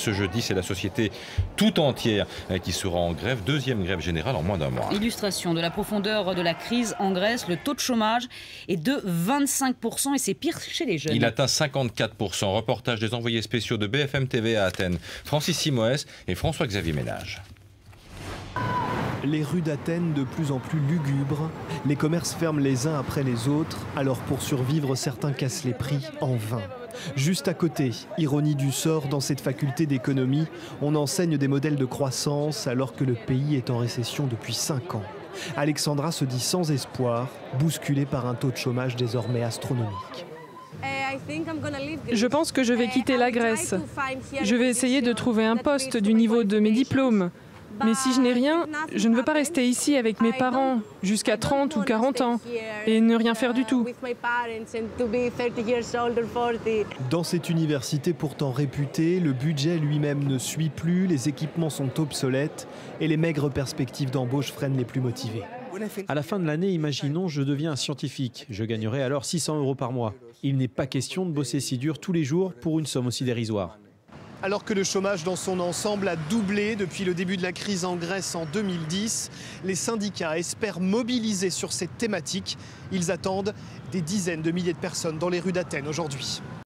ce jeudi. C'est la société tout entière qui sera en grève. Deuxième grève générale en moins d'un mois. Illustration de la profondeur de la crise en Grèce. Le taux de chômage est de 25% et c'est pire chez les jeunes. Il atteint 54%. Reportage des envoyés spéciaux de BFM TV à Athènes, Francis Simoès et François-Xavier Ménage. Les rues d'Athènes de plus en plus lugubres, les commerces ferment les uns après les autres, alors pour survivre, certains cassent les prix en vain. Juste à côté, ironie du sort, dans cette faculté d'économie, on enseigne des modèles de croissance alors que le pays est en récession depuis 5 ans. Alexandra se dit sans espoir, bousculée par un taux de chômage désormais astronomique. Je pense que je vais quitter la Grèce. Je vais essayer de trouver un poste du niveau de mes diplômes. Mais si je n'ai rien, je ne veux pas rester ici avec mes parents jusqu'à 30 ou 40 ans et ne rien faire du tout. Dans cette université pourtant réputée, le budget lui-même ne suit plus, les équipements sont obsolètes et les maigres perspectives d'embauche freinent les plus motivés. À la fin de l'année, imaginons, je deviens un scientifique. Je gagnerai alors 600 € par mois. Il n'est pas question de bosser si dur tous les jours pour une somme aussi dérisoire. Alors que le chômage dans son ensemble a doublé depuis le début de la crise en Grèce en 2010, les syndicats espèrent mobiliser sur cette thématique. Ils attendent des dizaines de milliers de personnes dans les rues d'Athènes aujourd'hui.